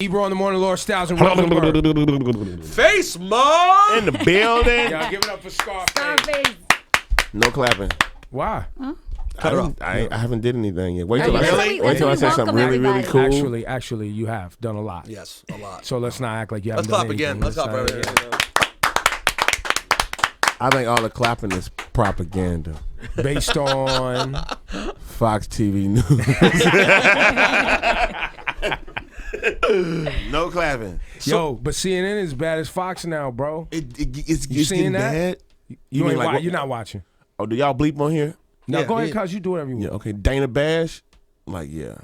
Ebro on the morning, Laura Styles and Rosenberg. Face Mom in the building. Y'all give it up for Scarface. No clapping. Why? Huh? I haven't did anything yet. Wait Hey, till I say something really, really cool. Actually, you have done a lot. Yes, a lot. So let's not act like you haven't Let's done clap again. anything. Let's clap again. I think all the clapping is propaganda. Based on Fox TV News. No clapping. Yo, but CNN is bad as Fox now, bro. It's You seeing getting that? bad. You ain't like you're not watching. Oh, do y'all bleep on here? No, go ahead, cuz you do whatever you want. Yeah, okay. Dana Bash, like, yeah.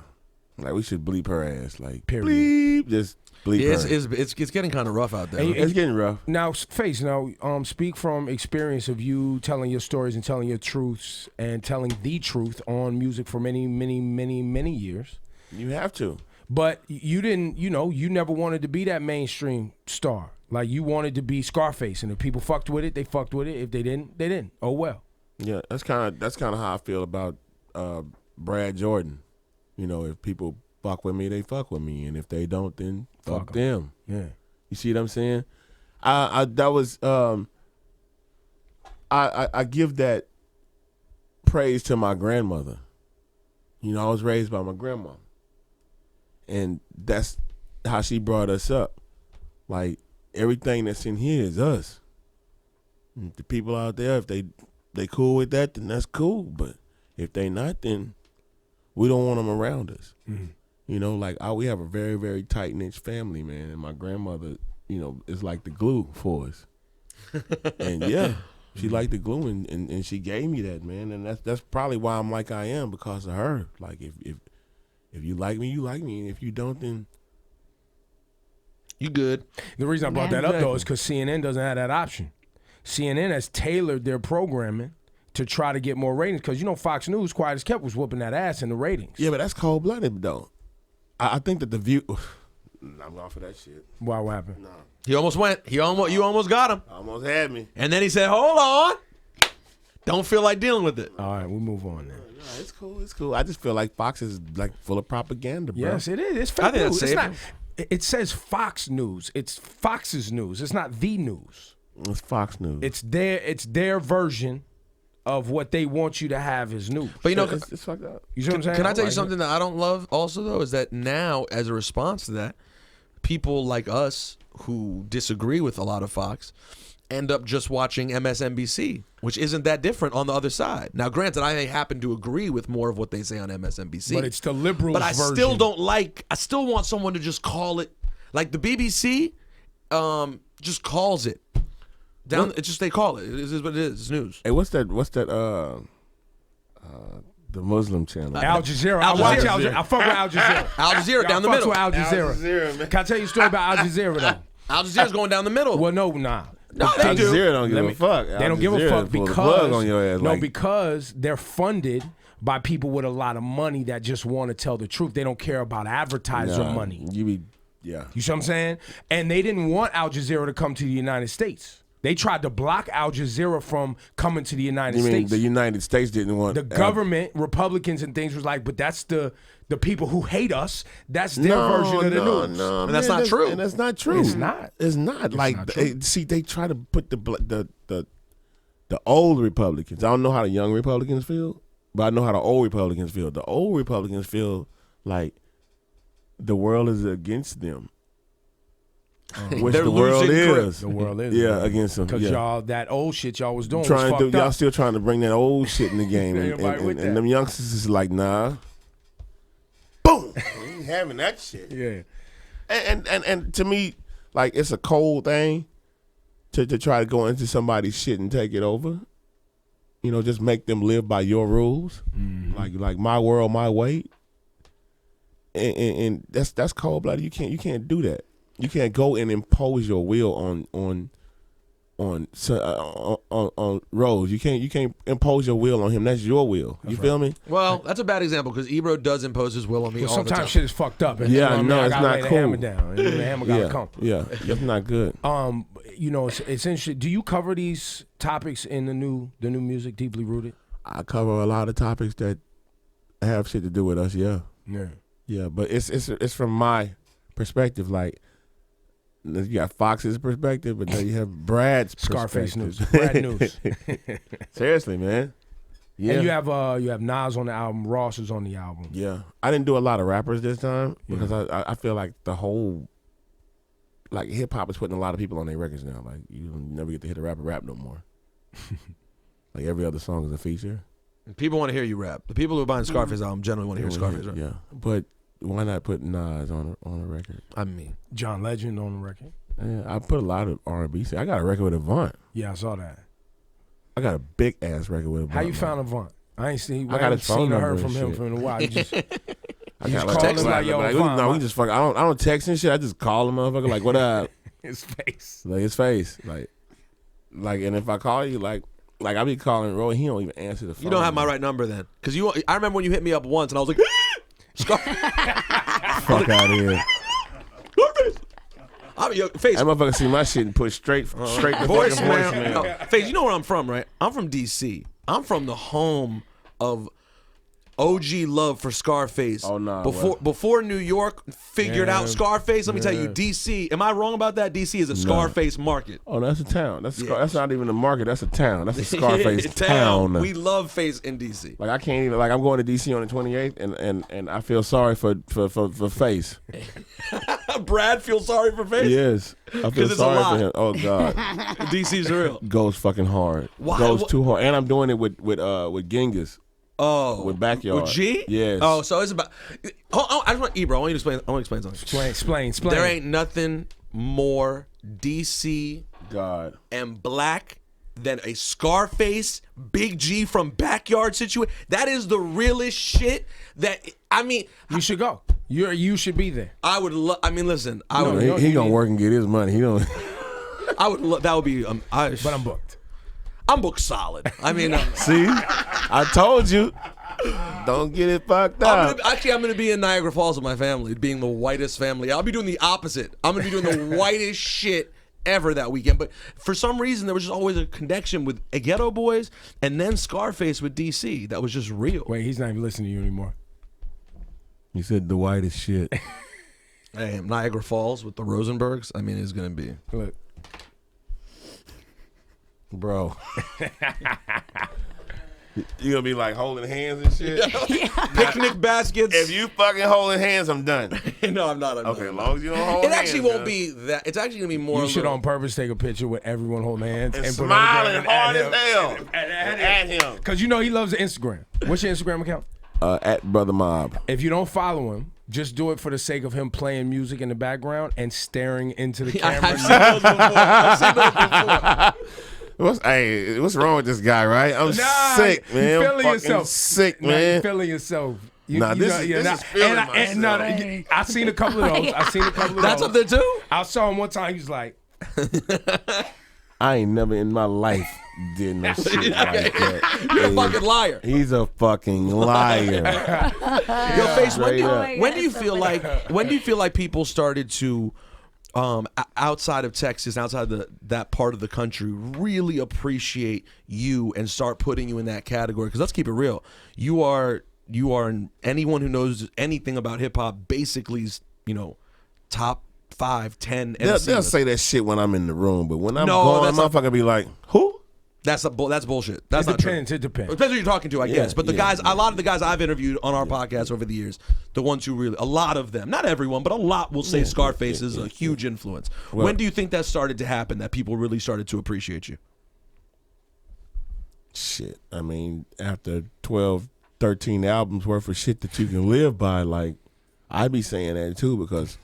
Like, we should bleep her ass. Like, period. Bleep, just bleep her. It's getting kind of rough out there. It's getting rough. Now, Face, speak from experience of you telling your stories and telling your truths and telling the truth on music for many, many, many, many years. You have to. But you didn't, you never wanted to be that mainstream star. Like, you wanted to be Scarface, and if people fucked with it, they fucked with it. If they didn't, they didn't. Oh, well. Yeah, that's kind of how I feel about Brad Jordan. If people fuck with me, they fuck with me, and if they don't, then fuck them. Yeah, you see what I'm saying? I give that praise to my grandmother. I was raised by my grandma, and that's how she brought us up. Like, everything that's in here is us. And the people out there, if they cool with that, then that's cool. But if they not, then we don't want them around us. Mm-hmm. We have a very, very tight-knit family, man. And my grandmother, is like the glue for us. And yeah, she like the glue, and she gave me that, man. And that's probably why I'm like I am, because of her. Like, if you like me, you like me. And if you don't, then you good. The reason I brought that up, though, is because CNN doesn't have that option. CNN has tailored their programming to try to get more ratings, because Fox News, quiet as kept, was whooping that ass in the ratings. Yeah, but that's cold-blooded, though. I think that the view. I'm going for that shit. Why? What happened? No. He almost went. You almost got him. Almost had me. And then he said, "Hold on, don't feel like dealing with it." All right, we move on then. No, it's cool. It's cool. I just feel like Fox is like full of propaganda, bro. Yes, it is. It's fake news. It's not. It says Fox News. It's Fox's news. It's not the news. It's Fox News. It's their version of what they want you to have as news. But it's fucked up. You see what I'm saying? Can I tell you something that I don't love also, though, is that now, as a response to that, people like us who disagree with a lot of Fox end up just watching MSNBC, which isn't that different on the other side. Now, granted, I may happen to agree with more of what they say on MSNBC. But it's the liberals But I version. still don't like, I still want someone to just call it, like the BBC just calls it. It's just they call it. It is what it is. It's news. Hey, what's that? The Muslim channel. Al Jazeera. I watch Al Jazeera. I fuck with Al Jazeera. Al Jazeera down the middle. Al Jazeera. Man. Can I tell you a story about Al Jazeera, though? Al Jazeera's going down the middle. Well, nah. No, Al they do. Jazeera don't give a fuck. They don't give a fuck because on your ass, because they're funded by people with a lot of money that just want to tell the truth. They don't care about advertiser money. You see what I'm saying? And they didn't want Al Jazeera to come to the United States. They tried to block Al Jazeera from coming to the United States. You mean the United States didn't want... The government, Republicans and things was like, but that's the people who hate us. That's their version of the news. No, and that's not true. And that's not true. It's not. It's not. It's like, not true. See, they try to put the old Republicans. I don't know how the young Republicans feel, but I know how the old Republicans feel. The old Republicans feel like the world is against them. Which the world is. The world is. Yeah, against them. Because y'all, that old shit y'all was doing was trying fucked to, y'all up. still trying to bring that old shit in the game. and them youngsters is like, nah. Boom! We ain't having that shit. Yeah. And to me, like, it's a cold thing to try to go into somebody's shit and take it over. Just make them live by your rules. Mm-hmm. Like my world, my way. And that's cold blooded. You can't do that. You can't go and impose your will on Rose. You can't impose your will on him. That's your will. You feel me? Well, that's a bad example because Ebro does impose his will on me all the time. Sometimes shit is fucked up. And yeah, no, it's not cool. The hammer down. And the hammer gotta come. Yeah, that's not good. It's interesting. Do you cover these topics in the new music, Deeply Rooted? I cover a lot of topics that have shit to do with us. Yeah. Yeah. Yeah, but it's from my perspective. Like you got Fox's perspective, but then you have Brad's Scarface news. perspective. Brad news. Seriously, man. Yeah. And you have Nas on the album. Ross is on the album. Yeah. I didn't do a lot of rappers this time because I feel like the whole like hip hop is putting a lot of people on their records now. Like you never get to hit a rapper rap no more. Like every other song is a feature. People want to hear you rap. The people who are buying Scarface album generally want to hear Scarface rap. Yeah, but why not put Nas on a record? I mean, John Legend on the record. Yeah, I put a lot of R&B. I got a record with Avant. Yeah, I saw that. I got a big ass record with Avant. How you found Avant? I ain't seen. I got his phone number heard from and him shit. for a while. You just, I just got call text him like, yo, Avant, no, we just fuck. I don't text and shit. I just call him, motherfucker. Like, what up? his face. Like his face. Like, and if I call you, like I be calling Roy, he don't even answer the phone. you don't have my right number then, because I remember when you hit me up once and I was like, Scarface. Fuck out of here. Scarface. Yo, Face. That motherfucker see my shit and put straight to voicemail. No, Face, you know where I'm from, right? I'm from D.C. I'm from the home of OG love for Scarface. Oh, nah, before New York figured out Scarface, let me tell you, D.C. Am I wrong about that? D.C. is a Scarface market. Oh, that's a town. That's not even a market. That's a town. That's a Scarface town. We love Face in D.C. Like I can't even. Like I'm going to D.C. on the 28th, and I feel sorry for Face. Brad feels sorry for Face. Yes, I feel it's sorry a lot. for him. Oh God, DC's real. goes fucking hard. Why? Goes too hard, and I'm doing it with Genghis. Oh, with Backyard. With G? Yes. Oh, so it's about. I just want Ebro. I want you to explain. I want to explain something. Explain. There ain't nothing more DC God and black than a Scarface, Big G from Backyard situation. That is the realest shit. You should go. You should be there. I would. Listen. he gonna work and get his money. He don't. I would. That would be. But I'm booked. I'm booked solid. See, I told you. Don't get it fucked up. I'm going to be in Niagara Falls with my family, being the whitest family. I'll be doing the opposite. I'm going to be doing the whitest shit ever that weekend. But for some reason, there was just always a connection with Ghetto Boys and then Scarface with DC. That was just real. Wait, he's not even listening to you anymore. You said the whitest shit. Hey, Niagara Falls with the Rosenbergs. It's going to be. Look. Bro. You gonna be like holding hands and shit? Picnic baskets. If you fucking holding hands, I'm done. No, I'm not. Okay, as long as you don't hold hands. It actually won't be that. It's actually gonna be more. You should on purpose take a picture with everyone holding hands and put smiling it hard as hell at him. Because he loves the Instagram. What's your Instagram account? At Brother Mob. If you don't follow him, just do it for the sake of him playing music in the background and staring into the camera. I've seen those before. What's wrong with this guy, right? I'm sick, man. You feeling yourself. Sick, man. You feeling yourself. This is feeling myself. I seen a couple of those. That's up there too? I saw him one time. He was like, I ain't never in my life did no shit like that. You're a fucking liar. He's a fucking liar. Yo, Face, Straight when do you feel like people started to outside of Texas, outside that part of the country, really appreciate you and start putting you in that category? Because let's keep it real, you are anyone who knows anything about hip hop basically is, top 5, 10. They'll say that shit when I'm in the room, but when I'm gone, motherfucker be like, who? That's bullshit. That's not true. It depends. It depends who you're talking to, I guess. But a lot of the guys I've interviewed on our podcast over the years, the ones who really, a lot of them, not everyone, but a lot will say Scarface is a huge influence. Well, when do you think that started to happen, that people really started to appreciate you? Shit. After 12, 13 albums worth of shit that you can live by, like, I be saying that too because,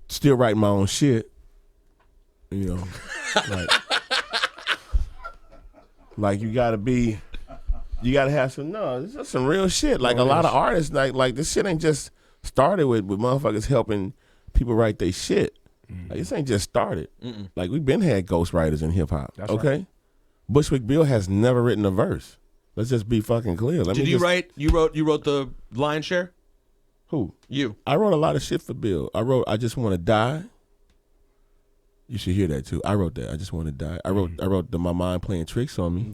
still writing my own shit, like you gotta have this is some real shit. Like a lot of artists, like this shit ain't just started with motherfuckers helping people write their shit. Like this ain't just started. Like we've been had ghostwriters in hip hop. Okay, right. Bushwick Bill has never written a verse. Let's just be fucking clear. You wrote the lion's share? Who? You. I wrote a lot of shit for Bill. I Just Want to Die. You should hear that too. I wrote that. I Just Want to Die. I wrote My Mind Playing Tricks on Me.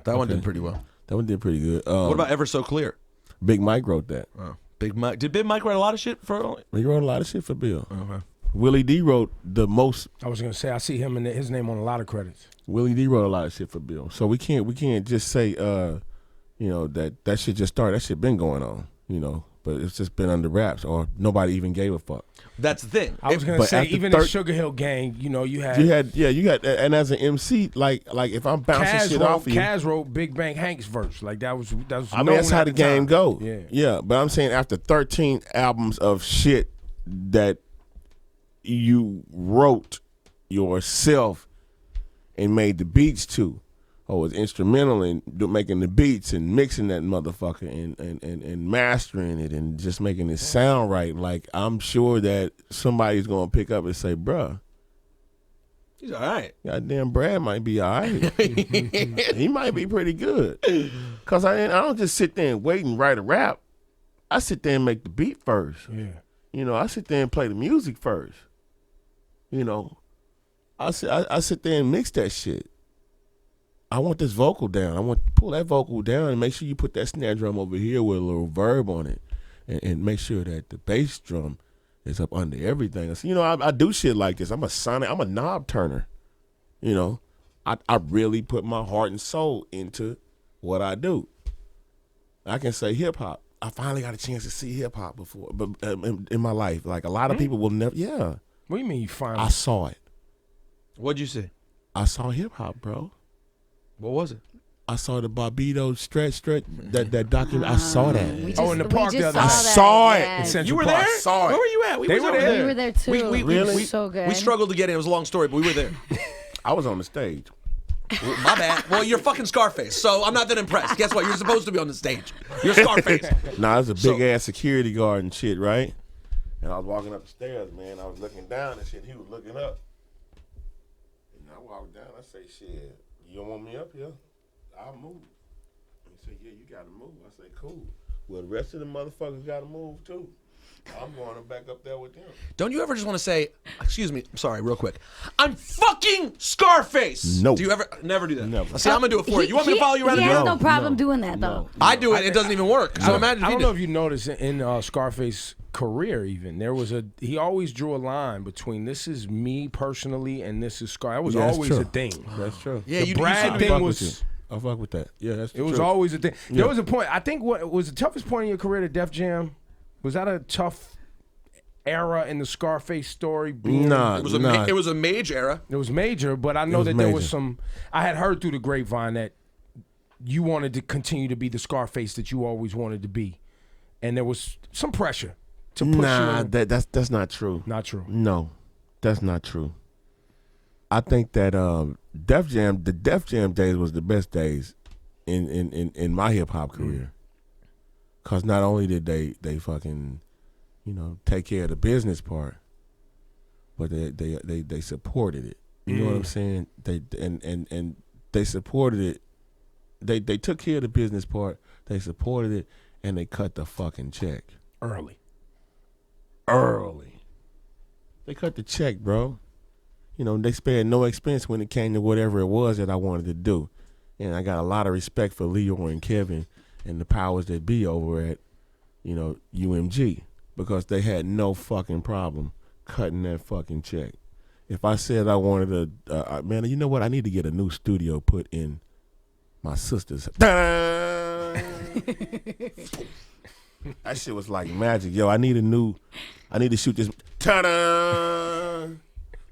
That one did pretty well. That one did pretty good. What about Ever So Clear? Big Mike wrote that. Oh. Big Mike. Did Big Mike write a lot of shit for? He wrote a lot of shit for Bill. Okay. Willie D wrote the most. I was gonna say I see him and his name on a lot of credits. Willie D wrote a lot of shit for Bill. So we can't just say that shit just started. That shit been going on, but it's just been under wraps or nobody even gave a fuck. That's the thing. I was gonna say even in Sugar Hill Gang, you had and as an MC, like if I'm bouncing shit off of you, Kaz wrote Big Bang Hank's verse. Like that was. I mean, that's how the game go. Yeah. But I'm saying after 13 albums of shit that you wrote yourself and made the beats to, or was instrumental in making the beats and mixing that motherfucker and mastering it and just making it sound right. Like, I'm sure that somebody's gonna pick up and say, bruh, he's all right. Goddamn, Brad might be all right. He might be pretty good. Cause I don't just sit there and wait and write a rap. I sit there and make the beat first. Yeah. I sit there and play the music first. I sit there and mix that shit. I want this vocal down. I want to pull that vocal down and make sure you put that snare drum over here with a little verb on it, and make sure that the bass drum is up under everything. So, I do shit like this. I'm a knob turner. I really put my heart and soul into what I do. I can say hip hop. I finally got a chance to see hip hop before, but in my life, like a lot of people will never. Yeah. What do you mean you finally? I saw it. What'd you see? I saw hip hop, bro. What was it? I saw the Barbados stretch that document. I saw that. In the park the other I night. saw it. In Central You were Park. there? I saw it. Where were you at? They were there. We were there too. Really? It was so good. We struggled to get in. It was a long story, but we were there. I was on the stage. My bad. Well, you're fucking Scarface, so I'm not that impressed. Guess what? You're supposed to be on the stage. You're Scarface. Nah, it was a big ass security guard and shit, right? And I was walking up the stairs, man. I was looking down and shit. He was looking up. And I walked down. I say, shit, you don't want me up here? I'll move. And he said, yeah, you got to move. I say, cool. Well, the rest of the motherfuckers got to move, too. I'm going back up there with them. Don't you ever just want to say, excuse me, I'm sorry, real quick, I'm fucking Scarface? No. Do you ever never do that? Never. See, I'm going to do it for you. You want me to follow you around? He the has room? no problem No. doing that, though. I do it. It doesn't even work. So imagine if I you don't know did. if you noticed in Scarface's career even he always drew a line between this is me personally and this is Scar. That was Yeah, that's always true. a thing. That's true. Yeah, The you Brad you thing fuck was. with you. I fuck with that. Yeah, that's It was true. always a thing. Yeah. There was a point. I think what was the toughest point in your career to Def Jam? Was that a tough era in the Scarface story? Nah, It was a mage era. It was major, but I know was that there was major. some. I had heard through the grapevine that you wanted to continue to be the Scarface that you always wanted to be, and there was some pressure to push Nah, you. that's not true. Not true. No, that's not true. I think that the Def Jam days was the best days in my hip hop career. Cause not only did they fucking, take care of the business part, but they supported it. You know what I'm saying? They supported it. They took care of the business part. They supported it, and they cut the fucking check Early. They cut the check, bro. They spared no expense when it came to whatever it was that I wanted to do. And I got a lot of respect for Leo and Kevin and the powers that be over at, UMG, because they had no fucking problem cutting that fucking check. If I said I wanted man, you know what? I need to get a new studio put in my sister's. That shit was like magic. Yo, I need to shoot this. Ta-da!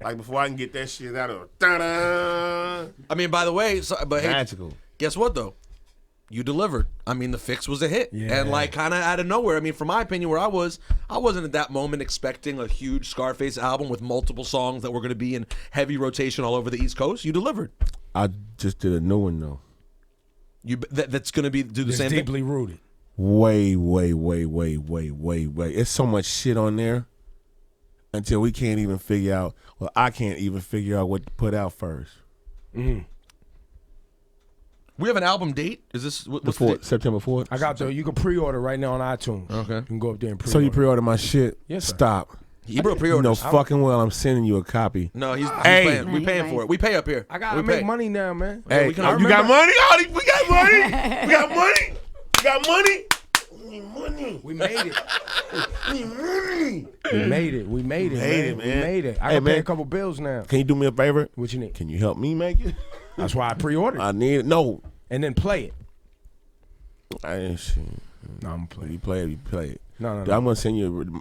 Like before I can get that shit out of ta-da! I mean, by the way, Magical. Hey, guess what though? You delivered. I mean, the fix was a hit, Yeah. and like kind of out of nowhere. I mean, from my opinion, I wasn't at that moment expecting a huge Scarface album with multiple songs that were going to be in heavy rotation all over the East Coast. You delivered. I just did a new one though. That's going to do the It's same thing. deeply rooted. Way. It's so much shit on there until we can't even figure out. Well, I can't even figure out what to put out first. We have an album date. Is this what's the date? September 4th? I got you can pre-order right now on iTunes. Okay. You can go up there and pre-order. So you pre-order my shit? Yes, sir. Stop. Ebro You pre-orders. know fucking well I'm sending you a copy. No, he's Hey. paying. We paying for it. We pay up here. I gotta We make pay. money now, man. Hey, we can- you got money? We got money. We got money. We got money. money. We made it. Money. We made it. We made it, man. We made it. I can pay a couple bills now. Can you do me a favor? What you need? Can you help me make it? That's why I pre-ordered. I need it. No. And then play it. I ain't shit. No, I'm gonna play it. You play it. You play it. No. I'm gonna send you.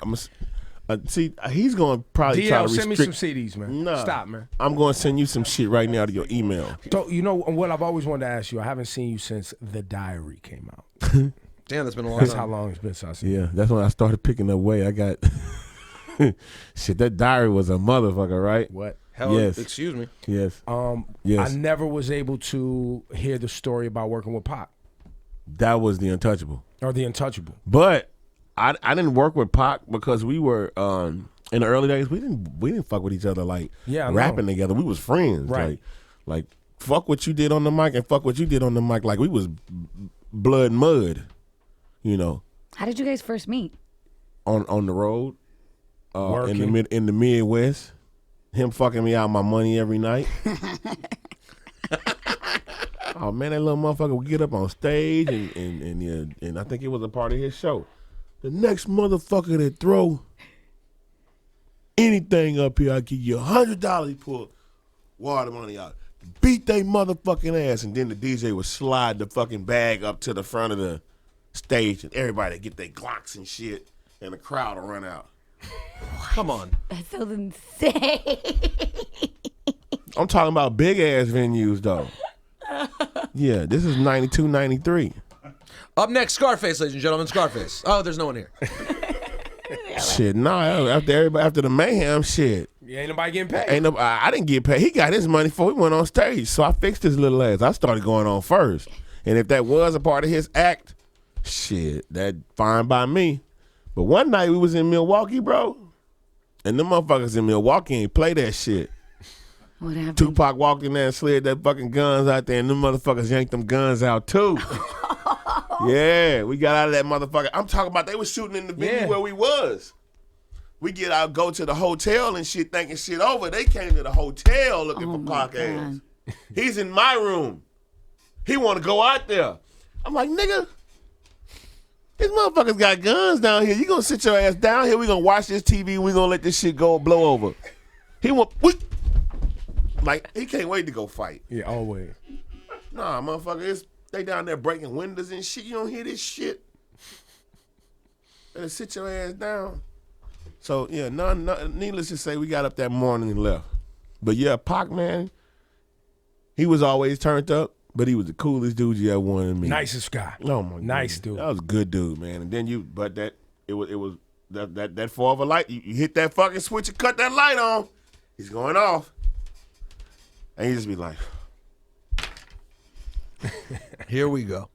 See, he's gonna probably try to restrict. Send me some CDs, man. Nah. Stop, man. I'm gonna send you some shit right now to your email. So, you know what I've always wanted to ask you? I haven't seen you since The Diary came out. Damn, that's been a long That's time. how long it's been since I seen you. Yeah, that's when I started picking up weight. I got shit. That diary was a motherfucker, right? What? Hell, Yes. excuse me. Yes. I Yes. never was able to hear the story about working with Pac That was the Untouchable. or The Untouchable. But I didn't work with Pac because we were in the early days. We didn't fuck with each other like Yeah, I know. rapping together. We was friends. Right. Like fuck what you did on the mic and fuck what you did on the mic. Like we was blood and mud. You know, How did you guys first meet? on the road, Working. in the Midwest, him fucking me out my money every night. Oh man, that little motherfucker would get up on stage and I think it was a part of his show. The next motherfucker that throw anything up here, I give you $100. He pull water money out, beat they motherfucking ass, and then the DJ would slide the fucking bag up to the front of the stage, and everybody get their Glocks and shit, and the crowd will run out. Come on. That sounds insane. I'm talking about big ass venues though. Yeah, this is 92, 93. Up next, Scarface, ladies and gentlemen. Scarface. Oh, there's no one here. Shit, nah, after the mayhem, shit. Yeah, ain't nobody getting paid. Ain't no, I didn't get paid. He got his money before he went on stage, so I fixed his little ass. I started going on first, and if that was a part of his act, shit, that fine by me. But one night we was in Milwaukee, bro, and them motherfuckers in Milwaukee ain't play that shit. What happened? Tupac walked in there and slid that fucking guns out there, and them motherfuckers yanked them guns out too. Yeah, we got out of that motherfucker. I'm talking about they was shooting in the venue where we was. We get out, go to the hotel and shit, thinking shit over. They came to the hotel looking for Pac ass. He's in my room. He want to go out there. I'm like, nigga, these motherfuckers got guns down here. You gonna sit your ass down here? We gonna watch this TV. We gonna let this shit go blow over. He he can't wait to go fight. Yeah, always. Nah, motherfucker, they down there breaking windows and shit. You don't hear this shit. Better sit your ass down. So yeah, needless to say, we got up that morning and left. But yeah, Pac, man, he was always turned up, but he was the coolest dude you ever wanted to meet. Nicest guy. Oh my god, Nice dude. That was a good dude, man. And then it was that four of a light. You hit that fucking switch and cut that light on. He's going off, and he just be like, Here we go.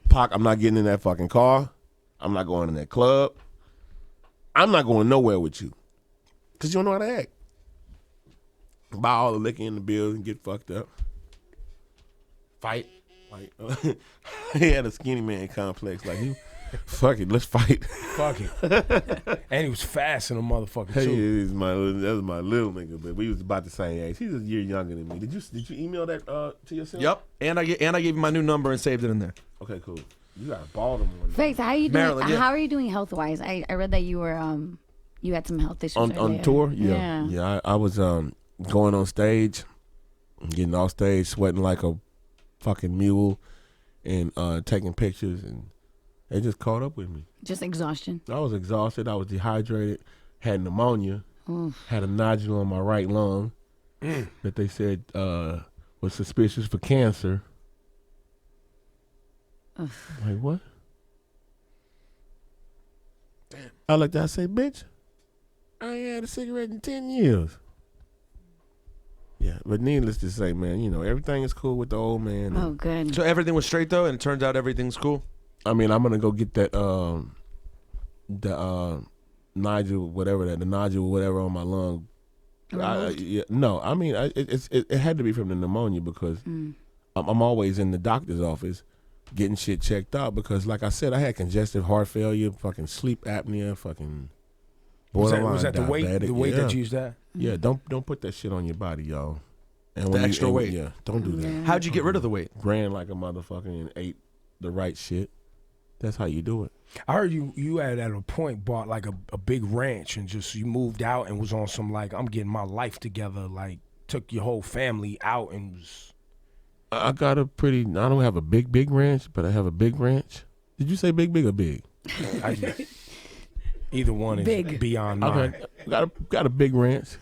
Pac, I'm not getting in that fucking car. I'm not going in that club. I'm not going nowhere with you. Because you don't know how to act. Buy all the liquor in the building, get fucked up. Fight. Like, he had a skinny man complex. Like, fuck it, let's fight. Fuck it. And he was fast in a motherfucker, Hey, too. that was my little nigga, but we was about the same age. He's a year younger than me. Did you email that to yourself? Yep. And I gave you my new number and saved it in there. Okay, cool. You got a Baltimore. Fakes, how are you doing? Maryland, yeah. How are you doing health wise? I read that you were you had some health issues on earlier. tour. Yeah. I was going on stage, getting off stage, sweating like a fucking mule, and taking pictures, and they just caught up with me. Just exhaustion. I was exhausted. I was dehydrated. Had pneumonia. Had a nodule on my right lung that they said was suspicious for cancer. Like what? Damn. I looked at I say, bitch, I ain't had a cigarette in 10 years. Yeah, but needless to say, man, you know, everything is cool with the old man. Oh, good. So everything was straight though, and it turns out everything's cool. I mean, I'm gonna go get that nodule, whatever the nodule, whatever on my lung. It had to be from the pneumonia because I'm always in the doctor's office getting shit checked out because, like I said, I had congestive heart failure, fucking sleep apnea, fucking. Was that the weight that you used that? Yeah, don't put that shit on your body, y'all. And The extra weight. Yeah, don't do that. Yeah. How'd you get rid of the weight? Ran like a motherfucker and ate the right shit. That's how you do it. I heard you had at a point bought like a big ranch and just you moved out and was on some like I'm getting my life together, like took your whole family out and was. I got a pretty. I don't have a big ranch, but I have a big ranch. Did you say big or big? Either one is Big. beyond mine. Okay. Got a big ranch.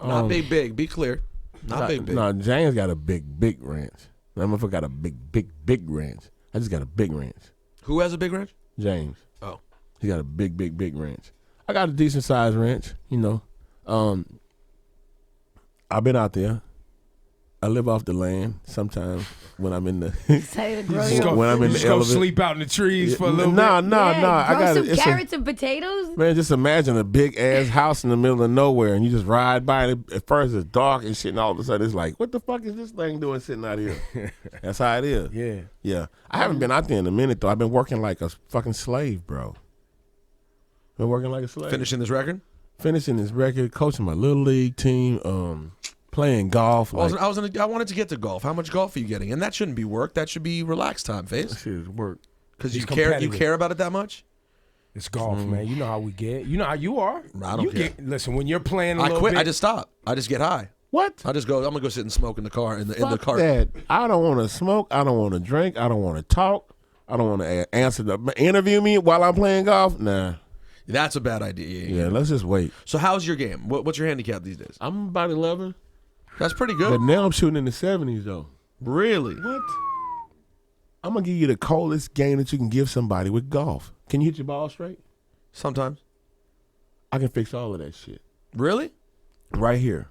Not big. Be clear. Not big. No, James got a big ranch. That motherfucker got a big ranch. I just got a big ranch. Who has a big ranch? James. Oh. He got a big ranch. I got a decent sized ranch, you know. I've been out there. I live off the land sometimes when I'm in the Excited to grow your when I'm in the Just go elevator. sleep out in the trees for a little bit. No. Yeah, I got grow some carrots and potatoes. Man, just imagine a big ass house in the middle of nowhere, and you just ride by, and at first it's dark and shit, and all of a sudden it's like, what the fuck is this thing doing sitting out here? That's how it is. Yeah. I haven't been out there in a minute though. I've been working like a fucking slave, bro. Been working like a slave. Finishing this record? Finishing this record, coaching my little league team, playing golf. I wanted to get to golf. How much golf are you getting? And that shouldn't be work. That should be relaxed time, That Face. shit is work. Because He's you care. You competitive. care about it that much? It's golf, man. You know how we get. You know how you are. I don't you care. Listen, when you're playing a I little quit. bit, I just stop. I just get high. What? I just go. I'm gonna go sit and smoke in the car in the Fuck car. that. I don't want to smoke. I don't want to drink. I don't want to talk. I don't want to answer interview me while I'm playing golf. Nah. That's a bad idea. Yeah, let's just wait. So how's your game? What's your handicap these days? I'm about 11, That's pretty but good. now I'm shooting in the 70s though. Really? What? I'm gonna give you the coldest game that you can give somebody with golf. Can you hit your ball straight? Sometimes. I can fix all of that shit Really? right here.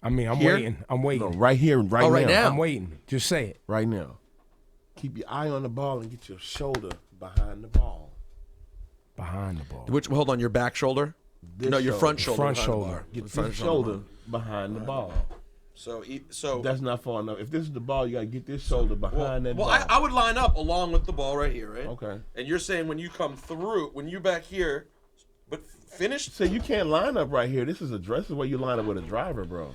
I mean, I'm Here? waiting. I'm waiting. No, right here, right, right now. I'm waiting. Just say it. right now. Keep your eye on the ball and get your shoulder behind the ball. Behind the ball. Which? Hold on. Your back shoulder? This No, your front shoulder. Front behind the shoulder. bar. Get Front your shoulder behind the ball. So That's not far enough. If this is the ball, you gotta get this shoulder behind that well, ball. I would line up along with the ball right here, right? Okay. And you're saying when you come through, when you're back here, but finished? So you can't line up right here. This is where you line up with a driver, bro.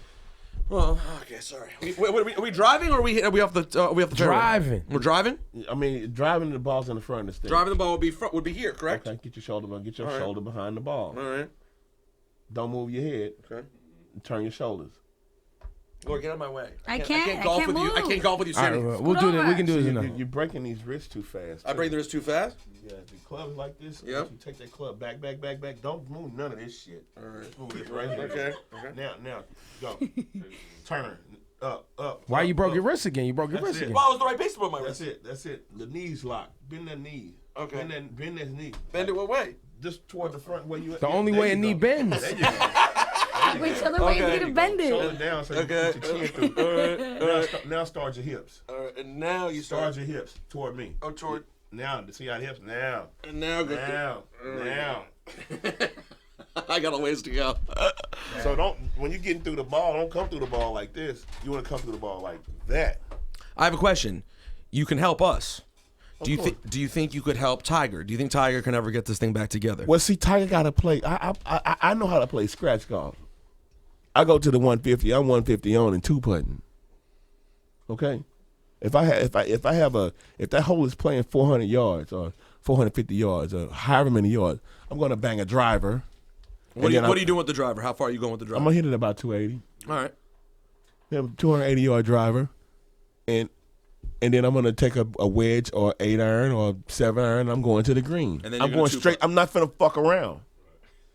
Oh, okay, sorry. Are we driving or are we off the fairway? Driving. We're driving. I mean, driving the ball's in the front of the stick. Driving the ball would be here, correct? Okay, get your shoulder right. shoulder behind the ball. All right. Don't move your head. Okay. Turn your shoulders. Lord, get out of my way. I can't golf move. with you. I can't golf with you All right, sitting. we'll do that. We can do this See, enough. you're breaking these wrists too fast. I bring the wrist too fast. Yeah, the club's like this. Yep. You take that club back. Don't move none of this shit. All right. Just move this right here. Okay. Now, go. Turn. Up. Why up, you broke up. your wrist again? You broke your That's wrist it. again. Well, I was the right pace to put my wrist. That's it. The knees locked. Bend that knee. Okay. Bend that knee. Bend it what way? Just toward the front where you. The only way a knee bends. There you go. Wait, tell them why you need to bend Shoulder it. down so you Okay. can get your chin through. Now start your hips. All right. And now you Start your hips toward me. Oh, toward. Now, see how the hips? Now. And now go. Now. I got a ways to go. So when you're getting through the ball, don't come through the ball like this. You want to come through the ball like that. I have a question. You can help us. Do course. you think you could help Tiger? Do you think Tiger can ever get this thing back together? Well, see, Tiger got to play. I know how to play scratch golf. I go to the 150. I'm 150 on and 2-putting. Okay, if that hole is playing 400 yards or 450 yards or however many yards, I'm gonna bang a driver. What are you doing with the driver? How far are you going with the driver? I'm gonna hit it about 280. All right. Yeah, 280 yard driver, and then I'm gonna take a wedge or 8-iron or 7-iron. I'm going to the green. And then I'm you're going gonna straight. I'm not finna fuck around.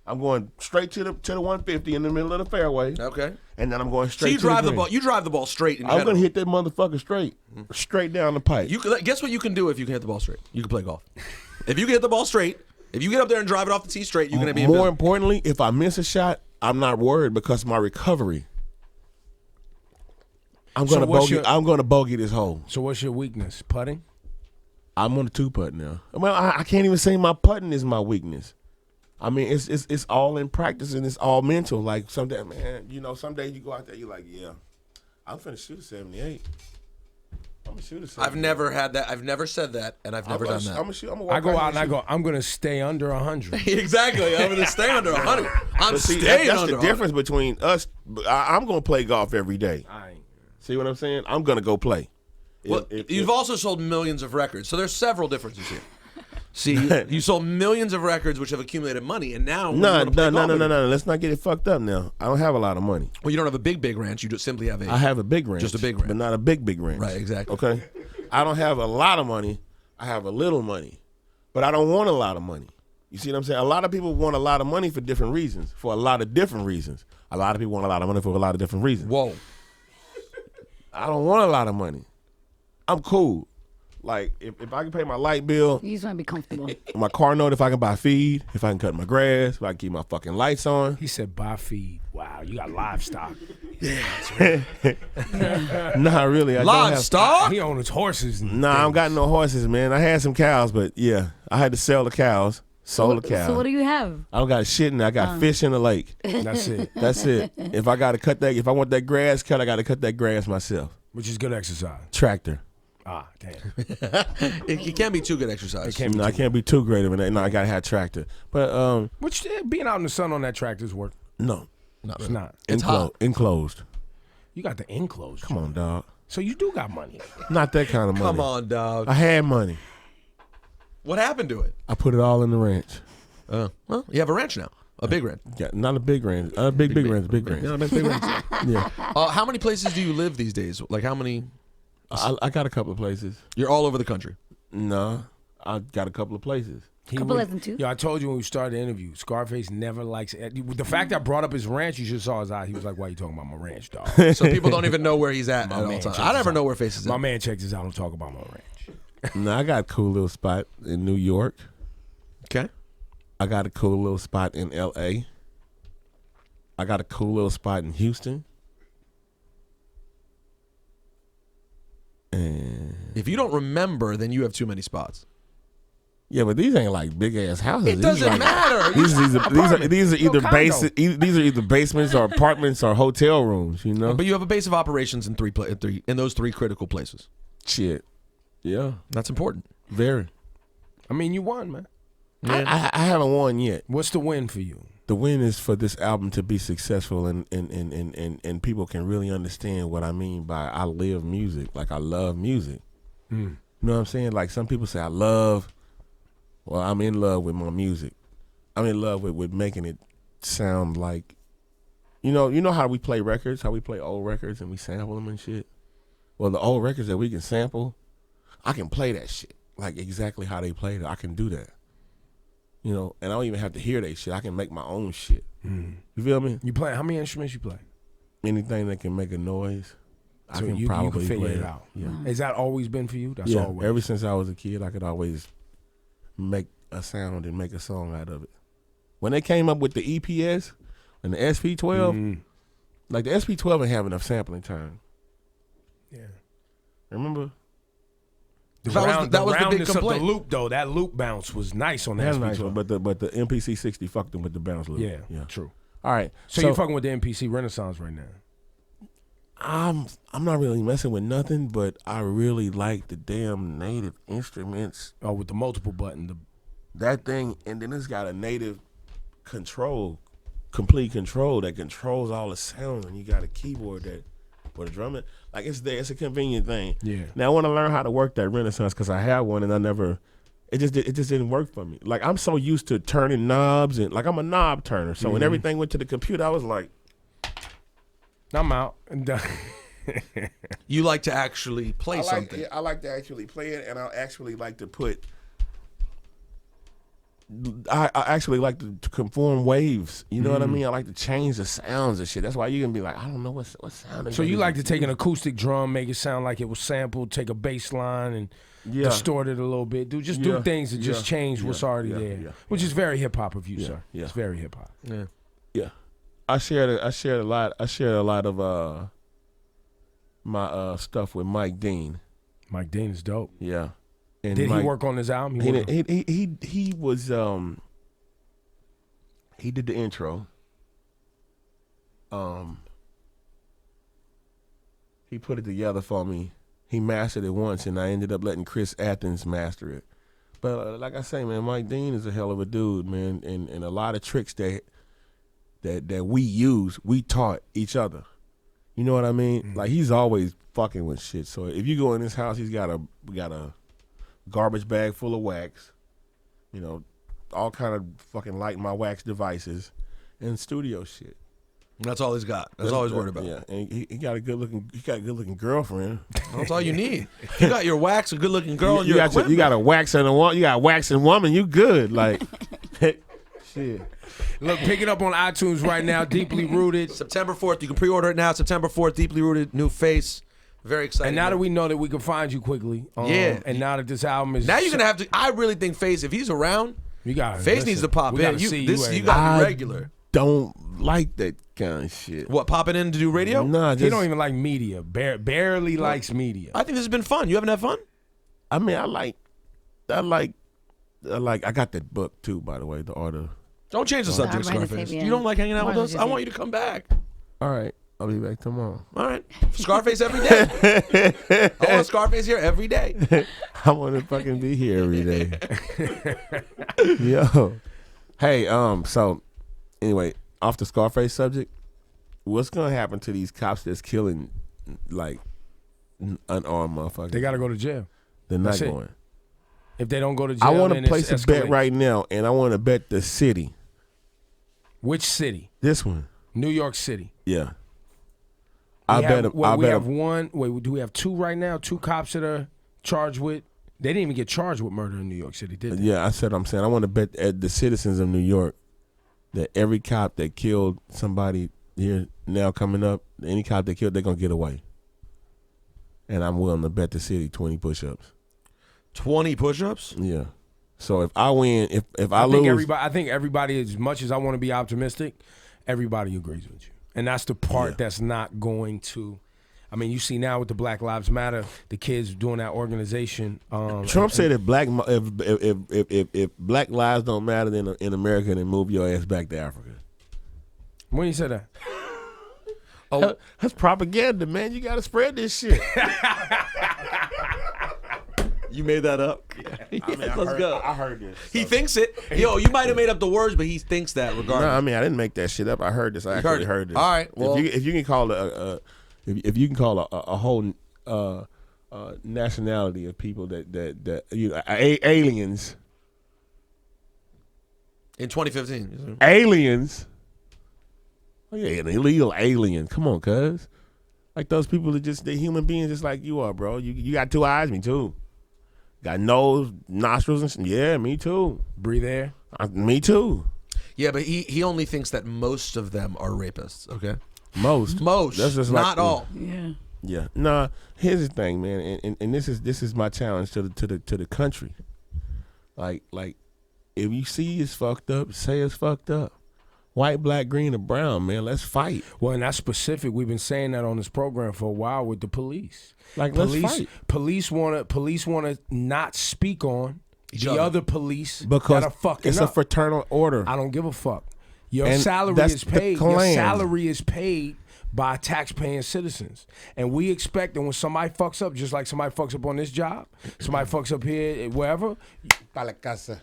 I'm going straight to the 150 in the middle of the fairway, Okay. and then I'm going So straight. you to the drive the green. ball. You drive the ball straight. In I'm gonna general. hit that motherfucker straight down the pipe. You guess what you can do if you can hit the ball straight. You can play golf. If you can hit the ball straight, if you get up there and drive it off the tee straight, you're gonna be More importantly, if I miss a shot, I'm not worried because my recovery. I'm So gonna what's bogey. your- I'm gonna bogey this hole. So what's your weakness? Putting? I'm on the 2-putt now. Well, I can't even say my putting is my weakness. I mean, it's all in practice and it's all mental. Like some days, man, some days you go out there, you're like, yeah, I'm finna shoot a 78. I'm gonna shoot a 78. I've never had that. I've never said that, and I've never done that. I'm gonna shoot. I go out and I go, I'm gonna stay under 100. Exactly. I'm gonna stay under 100. I'm But see, staying that's under the 100. difference between us. I'm gonna play golf every day. See what I'm saying? I'm gonna go play. Well, you've also sold millions of records, so there's several differences here. See, you sold millions of records, which have accumulated money, and now No. Let's not get it fucked up now. I don't have a lot of money. Well, you don't have a big ranch. You just simply have I have a big ranch. Just a big ranch. But not a big ranch. Right, exactly. Okay? I don't have a lot of money. I have a little money. But I don't want a lot of money. You see what I'm saying? A lot of people want a lot of money for different reasons. For a lot of different reasons. A lot of people want a lot of money for a lot of different reasons. Whoa. I don't want a lot of money. I'm cool. Like, if I can pay my light bill, You just want to be comfortable. my car note, if I can buy feed, if I can cut my grass, if I can keep my fucking lights on. He said buy feed. Wow, you got livestock. Nah, really. I don't have. Livestock? He owns horses. And Nah, I don't things. got no horses, man. I had some cows, but yeah, I had to sell the cows. Sold the cows. So what do you have? I don't got shit in there. I got fish in the lake. That's it. That's it. If I gotta cut that, if I want that grass cut, I gotta cut that grass myself. Which is good exercise. Tractor. Ah, damn. It can't be too good exercise. It can't be No, I can't be too great of it. No, I gotta have tractor. But Which being out in the sun on that tractor's work. no, It's not. It's hot. Enclosed. You got the enclosed. Come on, dog. So you do got money. Not that kind of money. Come on, dog. I had money. What happened to it? I put it all in the ranch. Well, you have a ranch now. A big ranch. Yeah, not a big ranch. Big ranch. Big ranch. Yeah, big ranch. Yeah, How many places do you live these days? Like how many? I got a couple of places. You're all over the country. No, I got a couple of places. Couple less than two. Yo, I told you when we started the interview, Scarface never likes the fact I brought up his ranch. You should have saw his eye. He was like, "Why you talking about my ranch, dog?" So people don't even know where he's at all man times. checks I never us know out. where Face is My at. man checks this out. Don't talk about my ranch. No, I got a cool little spot in New York. Okay. I got a cool little spot in L.A. I got a cool little spot in Houston. And If you don't remember, then you have too many spots. yeah, but these ain't like big ass houses. It doesn't matter. These are either condo. these are either basements or apartments or hotel rooms. You know, But you have a base of operations in in those three critical places. shit. Yeah, That's important. very. I mean, you won, man. I haven't won yet. What's the win for you? The win is for this album to be successful and people can really understand what I mean by I live music. Like I love music. You know what I'm saying? Like some people say I'm in love with my music. I'm in love with making it sound like, you know how we play records, how we play old records and we sample them and shit? Well, the old records that we can sample, I can play that shit. Like exactly how they played it. I can do that. You know, and I don't even have to hear that shit. I can make my own shit. You feel me? You play how many instruments you play? Anything that can make a noise, I So can you probably can figure play it out. Yeah. Has that always been for you? That's Yeah, always. ever since I was a kid, I could always make a sound and make a song out of it. When they came up with the EPS and the SP12, like the SP12 didn't have enough sampling time. Yeah. Remember? That was the big roundness of the complaint. loop, though. That loop bounce was nice on that. That's nice one, but the MPC 60 fucked them with the bounce loop. yeah, true. All right. So you're fucking with the MPC Renaissance right now. I'm not really messing with nothing, but I really like the damn native instruments. Oh, with the multiple button. That thing, and then it's got a native control, complete control that controls all the sound, and you got a keyboard that, or the drumming, like it's there. It's a convenient thing. Yeah. Now I want to learn how to work that Renaissance because I have one and I never. It just didn't work for me. Like I'm so used to turning knobs and like I'm a knob turner. So when everything went to the computer, I was like, I'm out. And done. You like to actually play something. I like to actually play it, and I actually like to put. I actually like to conform waves. You know what I mean? I like to change the sounds and shit. That's why you can be like, I don't know what sound. So you like to take an acoustic drum, make it sound like it was sampled, take a bass line and distort it a little bit. Do things that just change what's already there. Which is very hip hop of you, sir. Yeah. It's very hip hop. Yeah. I shared a lot of my stuff with Mike Dean. Mike Dean is dope. Yeah. And Did Mike, he work on his album? He was he did the intro. He put it together for me. He mastered it once, and I ended up letting Chris Athens master it. But like I say, man, Mike Dean is a hell of a dude, man, and a lot of tricks that we use, we taught each other. You know what I mean? Like he's always fucking with shit. So if you go in his house, he's got a garbage bag full of wax. You know, all kind of fucking light my wax devices and studio shit. That's all he's got. That's all he's worried about. Yeah, and he got a good looking girlfriend. That's all you need. You got your wax, a good looking girl, and you your got you got a wax and you got a waxing woman. You good? Like, shit. Look, pick it up on iTunes right now. Deeply Rooted. September 4th. You can pre-order it now. September 4th. Deeply Rooted. New face. Very excited. And now that we know that we can find you quickly, and now that this album is now you're gonna have to. I really think Face, if he's around, you got Face needs to pop in. You gotta be regular. Don't like that kind of shit. What, popping in to do radio? Nah, he don't even like media. Barely likes media. I think this has been fun. You haven't had fun? I mean, I got that book too, by the way, The Art of. Don't change the subject, Scarface. You don't like hanging out with us? I want you to come back. All right, I'll be back tomorrow. All right, Scarface every day. I want Scarface here every day. I want to fucking be here every day. Yo, hey, so anyway, off the Scarface subject, what's gonna happen to these cops that's killing like unarmed motherfuckers? They gotta go to jail. They're not going. If they don't go to jail, I want then to place it's a bet escalating. right now, and I want to bet the city. Which city? This one. New York City. Yeah. We have one. Wait, do we have two right now? Two cops that are charged with. They didn't even get charged with murder in New York City, did they? Yeah, I'm saying I want to bet at the citizens of New York that every cop that killed somebody here now coming up, any cop that killed, they're gonna get away. And I'm willing to bet the city 20 push-ups. 20 push-ups? Yeah. So if I win, if I lose, I think everybody, as much as I want to be optimistic, everybody agrees with you, and that's the part that's not going to. I mean, you see now with the Black Lives Matter, the kids doing that organization. Trump said if black lives don't matter in America, then move your ass back to Africa. When he said that? Oh, that's propaganda, man. You got to spread this shit. You made that up? Yeah. I mean, Let's go. I heard this. He thinks it. Yo, you might have made up the words, but he thinks that regardless. No, I mean, I didn't make that shit up. I heard this. I actually heard this. All right. Well, if you can call if you can call a whole nationality of people that you know, aliens. In 2015. Aliens. Oh yeah, an illegal alien. Come on, cuz. Like those people are they're human beings just like you are, bro. You got two eyes, me too. Got nose, nostrils, and shit. Yeah, me too. Breathe air. Me too. Yeah, but he only thinks that most of them are rapists. Okay. Most. That's just not all. Yeah. Yeah. Nah. Here's the thing, man, and this is my challenge to the country. Like if you see it's fucked up, say it's fucked up. White, black, green, or brown, man. Let's fight. Well, and that's specific. We've been saying that on this program for a while with the police. Like, let's fight. Police wanna not speak on Each the other. other police Because that are fucking it's up. a fraternal order. I don't give a fuck. Your And salary that's is the paid. Your Klan. salary is paid by tax-paying citizens, and we expect that when somebody fucks up, just like somebody fucks up on this job, somebody fucks up here, wherever.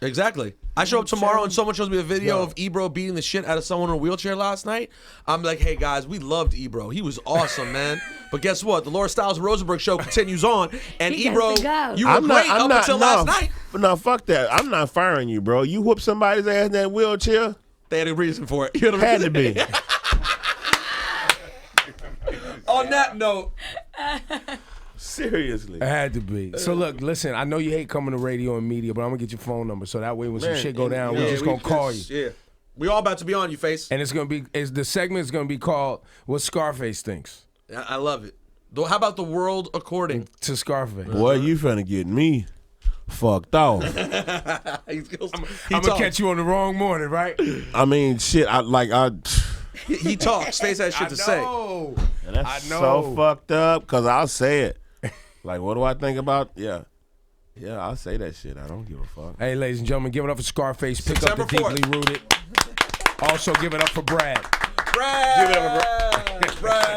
Exactly. I show up tomorrow and someone shows me a video of Ebro beating the shit out of someone in a wheelchair last night. I'm like, hey guys, we loved Ebro. He was awesome, man. But guess what? The Laura Stiles Rosenberg show continues on, and He Ebro, gets to go. you were great up until last night. No, fuck that. I'm not firing you, bro. You whoop somebody's ass in that wheelchair. They had a reason for it. You know what I Had mean? to be. On that note, Seriously. It had to be. So look, listen, I know you hate coming to radio and media, but I'm gonna get your phone number so that way when some Man, shit go down, yeah, we're just gonna call you. Yeah. We all about to be on you, Face. And it's gonna be the segment is gonna be called What Scarface Thinks I love it. How about the world according? to Scarface. Boy, you finna get me fucked off. I'm I'm gonna catch you on the wrong morning, right? I mean, shit, He talks. Face has shit to say. And that's I know. so fucked up because I'll say it. Like, what do I think about? Yeah, I'll say that shit. I don't give a fuck. Hey, ladies and gentlemen, give it up for Scarface. Pick September up the 4th. Deeply Rooted. Also, give it up for Brad. Brad! Give it up for Brad!